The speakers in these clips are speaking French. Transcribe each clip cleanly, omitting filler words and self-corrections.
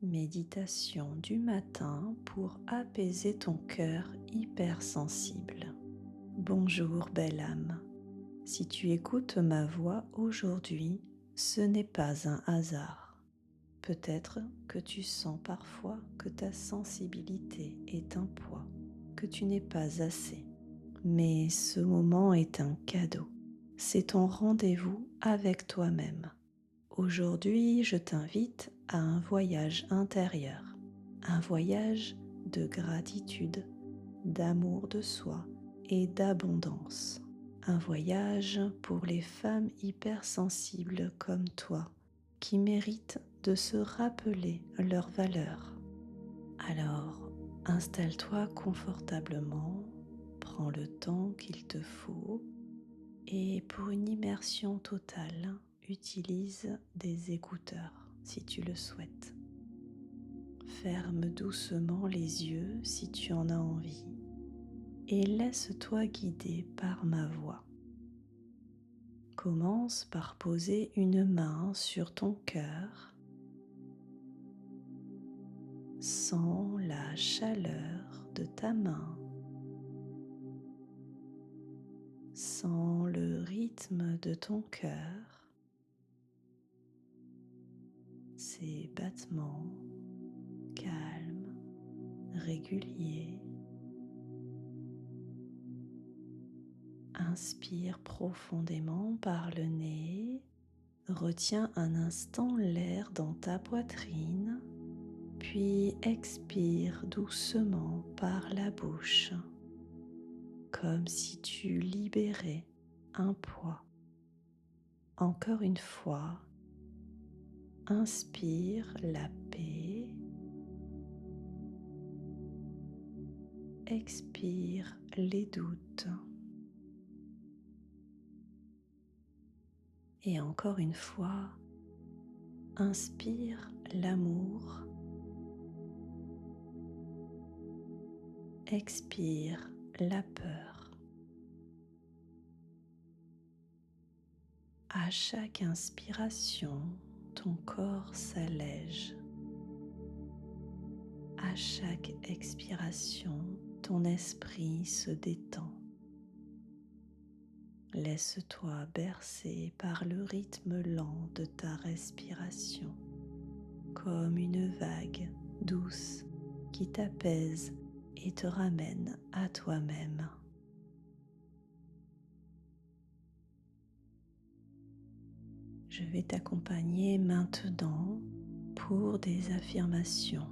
Méditation du matin pour apaiser ton cœur hypersensible. Bonjour belle âme. Si tu écoutes ma voix aujourd'hui, ce n'est pas un hasard. Peut-être que tu sens parfois que ta sensibilité est un poids, que tu n'es pas assez. Mais ce moment est un cadeau. C'est ton rendez-vous avec toi-même. Aujourd'hui, je t'invite à un voyage intérieur, un voyage de gratitude, d'amour de soi et d'abondance. Un voyage pour les femmes hypersensibles comme toi, qui méritent de se rappeler leurs valeurs. Alors, installe-toi confortablement, prends le temps qu'il te faut et pour une immersion totale, utilise des écouteurs si tu le souhaites. Ferme doucement les yeux si tu en as envie et laisse-toi guider par ma voix. Commence par poser une main sur ton cœur. Sens la chaleur de ta main. Sens le rythme de ton cœur, ses battements calmes, réguliers. Inspire profondément par le nez, retiens un instant l'air dans ta poitrine, puis expire doucement par la bouche, comme si tu libérais un poids. Encore une fois, inspire la paix, expire les doutes. Et encore une fois, inspire l'amour, expire la peur. À chaque inspiration, ton corps s'allège. À chaque expiration, ton esprit se détend. Laisse-toi bercer par le rythme lent de ta respiration, comme une vague douce qui t'apaise et te ramène à toi-même. Je vais t'accompagner maintenant pour des affirmations.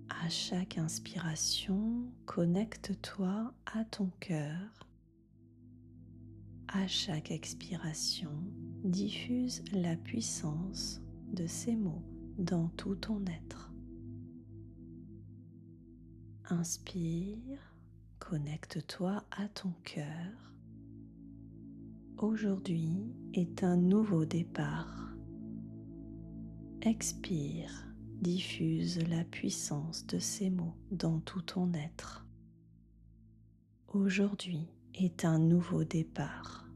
À chaque inspiration, connecte-toi à ton cœur. À chaque expiration, diffuse la puissance de ces mots dans tout ton être. Inspire, connecte-toi à ton cœur. Aujourd'hui est un nouveau départ. Expire, diffuse la puissance de ces mots dans tout ton être. Aujourd'hui est un nouveau départ.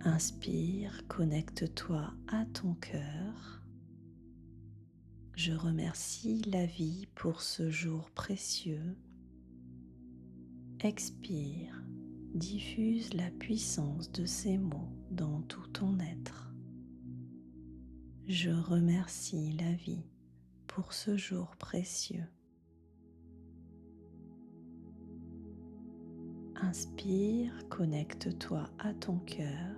Inspire, connecte-toi à ton cœur. Je remercie la vie pour ce jour précieux. Expire, diffuse la puissance de ces mots dans tout ton être. Je remercie la vie pour ce jour précieux. Inspire, connecte-toi à ton cœur.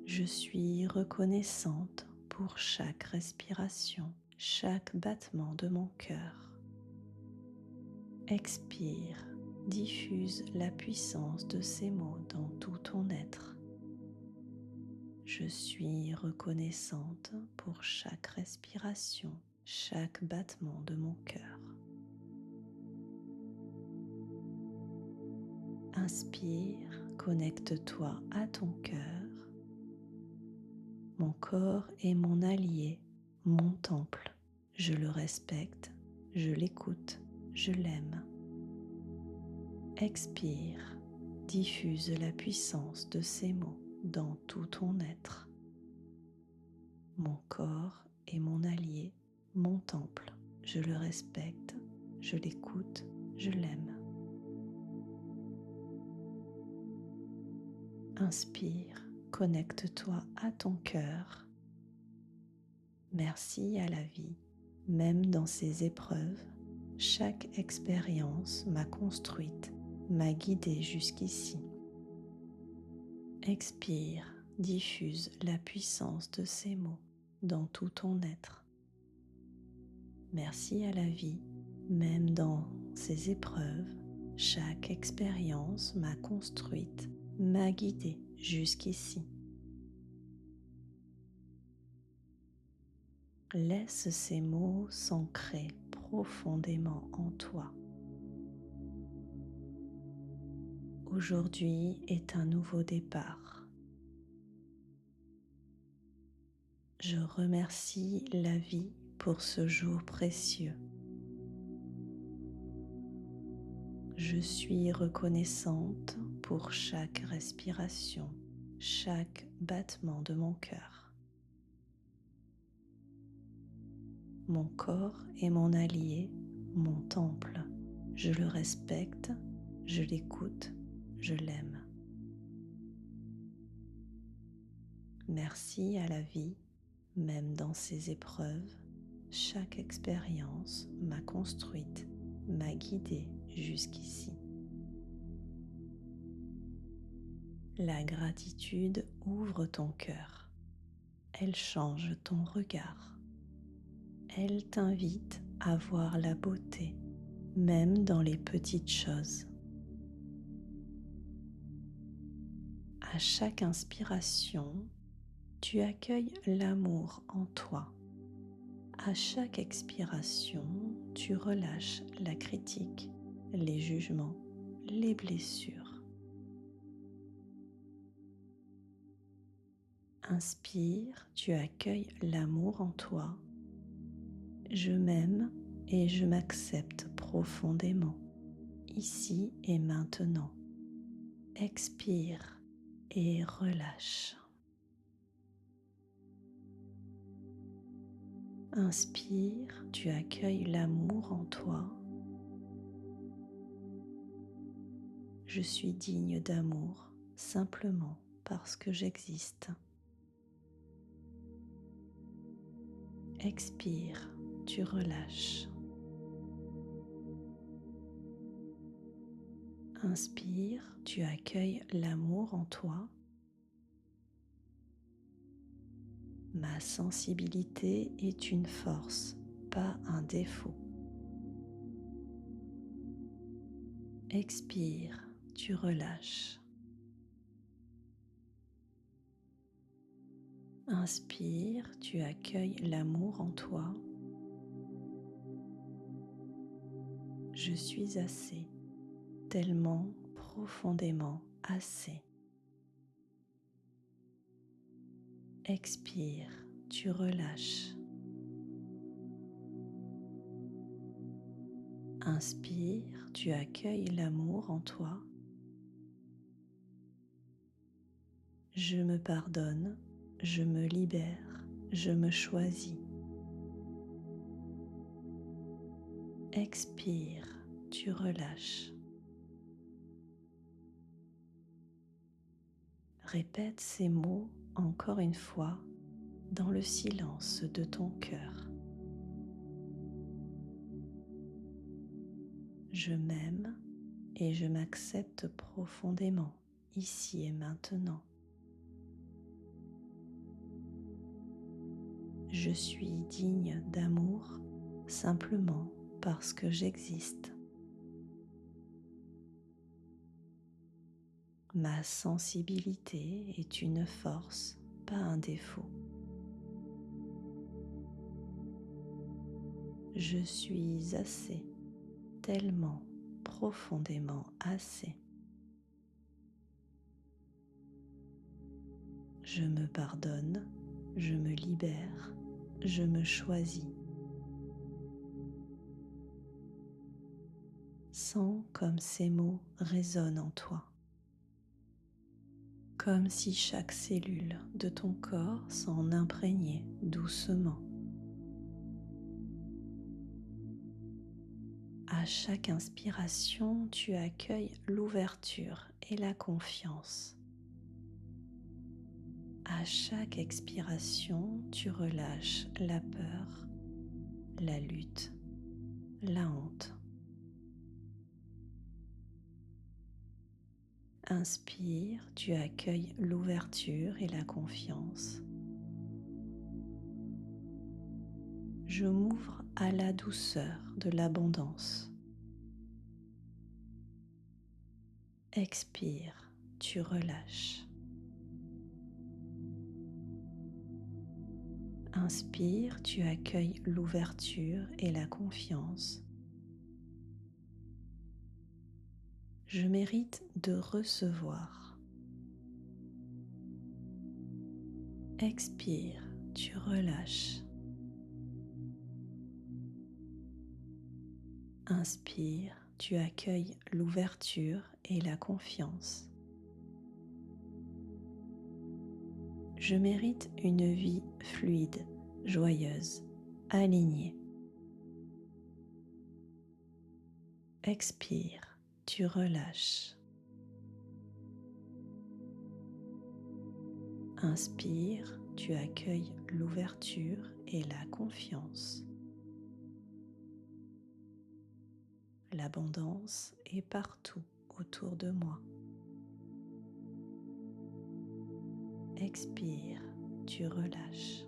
Je suis reconnaissante pour chaque respiration, chaque battement de mon cœur. Expire, diffuse la puissance de ces mots dans tout ton être. Je suis reconnaissante pour chaque respiration, chaque battement de mon cœur. Inspire, connecte-toi à ton cœur. Mon corps est mon allié, mon temple. Je le respecte, je l'écoute, je l'aime. Expire, diffuse la puissance de ces mots dans tout ton être. Mon corps est mon allié, mon temple. Je le respecte, je l'écoute, je l'aime. Inspire, connecte-toi à ton cœur. Merci à la vie, même dans ces épreuves. Chaque expérience m'a construite, m'a guidée jusqu'ici. Expire, diffuse la puissance de ces mots dans tout ton être. Merci à la vie, même dans ces épreuves. Chaque expérience m'a construite, m'a guidée jusqu'ici. Laisse ces mots s'ancrer profondément en toi. Aujourd'hui est un nouveau départ. Je remercie la vie pour ce jour précieux. Je suis reconnaissante pour chaque respiration, chaque battement de mon cœur. Mon corps est mon allié, mon temple. Je le respecte, je l'écoute, je l'aime. Merci à la vie, même dans ces épreuves. Chaque expérience m'a construite, m'a guidée jusqu'ici. La gratitude ouvre ton cœur. Elle change ton regard. Elle t'invite à voir la beauté, même dans les petites choses. À chaque inspiration, tu accueilles l'amour en toi. À chaque expiration, tu relâches la critique, les jugements, les blessures. Inspire, tu accueilles l'amour en toi. Je m'aime et je m'accepte profondément, ici et maintenant. Expire et relâche. Inspire, tu accueilles l'amour en toi. Je suis digne d'amour simplement parce que j'existe. Expire, tu relâches. Inspire, tu accueilles l'amour en toi. Ma sensibilité est une force, pas un défaut. Expire, tu relâches. Inspire, tu accueilles l'amour en toi. Je suis assez, tellement profondément assez. Expire, tu relâches. Inspire, tu accueilles l'amour en toi. Je me pardonne, je me libère, je me choisis. Expire, tu relâches. Répète ces mots encore une fois dans le silence de ton cœur. Je m'aime et je m'accepte profondément, ici et maintenant. Je suis digne d'amour simplement parce que j'existe. Ma sensibilité est une force, pas un défaut. Je suis assez, tellement profondément assez. Je me pardonne, je me libère, je me choisis. Sens comme ces mots résonnent en toi. comme si chaque cellule de ton corps s'en imprégnait doucement. À chaque inspiration, tu accueilles l'ouverture et la confiance. À chaque expiration, tu relâches la peur, la lutte, la honte. Inspire, tu accueilles l'ouverture et la confiance. Je m'ouvre à la douceur de l'abondance. Expire, tu relâches. Inspire, tu accueilles l'ouverture et la confiance. Je mérite de recevoir. Expire, tu relâches. Inspire, tu accueilles l'ouverture et la confiance. Je mérite une vie fluide, joyeuse, alignée. Expire, tu relâches. Inspire, tu accueilles l'ouverture et la confiance. L'abondance est partout autour de moi. Expire, tu relâches.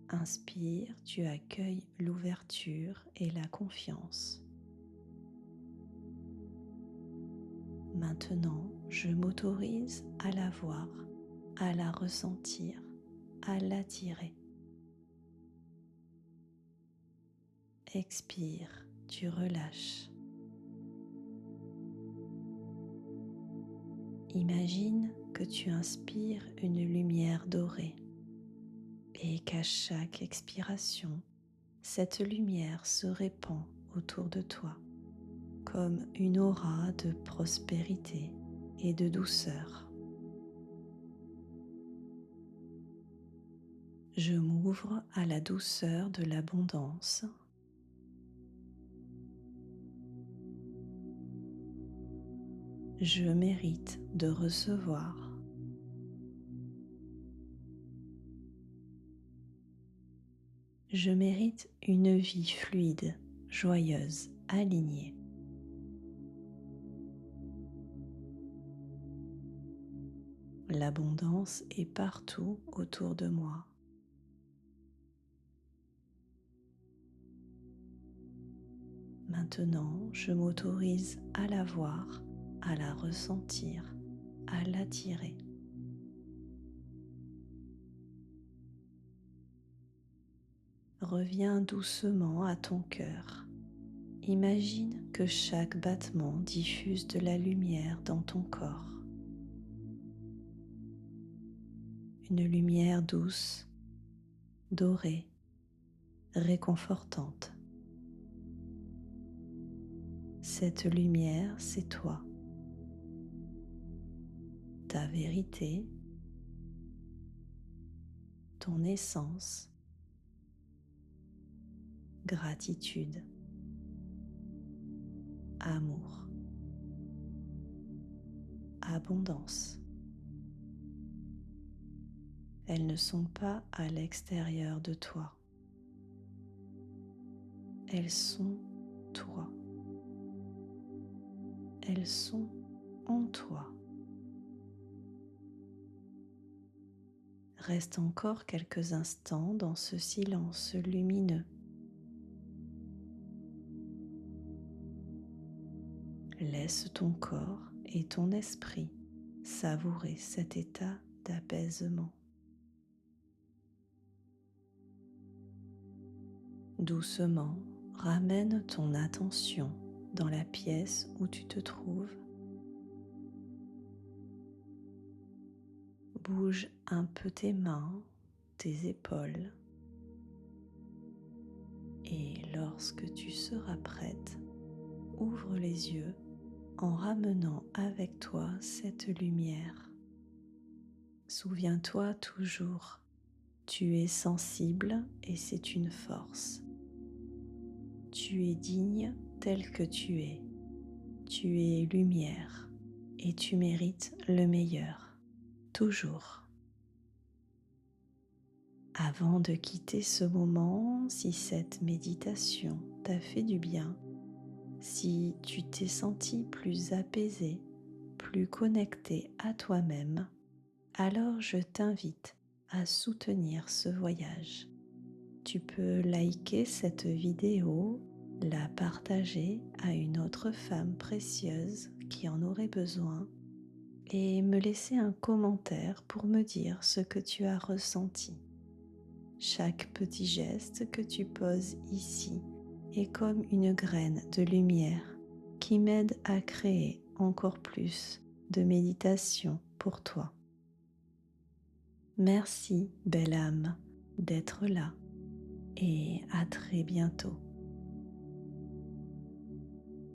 Inspire, tu accueilles l'ouverture et la confiance. Maintenant, je m'autorise à la voir, à la ressentir, à l'attirer. Expire, tu relâches. Imagine que tu inspires une lumière dorée et qu'à chaque expiration, cette lumière se répand autour de toi comme une aura de prospérité et de douceur. Je m'ouvre à la douceur de l'abondance. Je mérite de recevoir. Je mérite une vie fluide, joyeuse, alignée. L'abondance est partout autour de moi. Maintenant, je m'autorise à la voir, à la ressentir, à l'attirer. Reviens doucement à ton cœur. Imagine que chaque battement diffuse de la lumière dans ton corps. Une lumière douce, dorée, réconfortante. Cette lumière, c'est toi. Ta vérité, ton essence, gratitude, amour, abondance. Elles ne sont pas à l'extérieur de toi. Elles sont toi. Elles sont en toi. Reste encore quelques instants dans ce silence lumineux. Laisse ton corps et ton esprit savourer cet état d'apaisement. Doucement, ramène ton attention dans la pièce où tu te trouves. Bouge un peu tes mains, tes épaules. Et lorsque tu seras prête, ouvre les yeux en ramenant avec toi cette lumière. Souviens-toi toujours, tu es sensible et c'est une force. Tu es digne tel que tu es. Tu es lumière et tu mérites le meilleur, toujours. Avant de quitter ce moment, si cette méditation t'a fait du bien, si tu t'es senti plus apaisé, plus connecté à toi-même, alors je t'invite à soutenir ce voyage. Tu peux liker cette vidéo, la partager à une autre femme précieuse qui en aurait besoin et me laisser un commentaire pour me dire ce que tu as ressenti. Chaque petit geste que tu poses ici est comme une graine de lumière qui m'aide à créer encore plus de méditation pour toi. Merci, belle âme, d'être là et à très bientôt.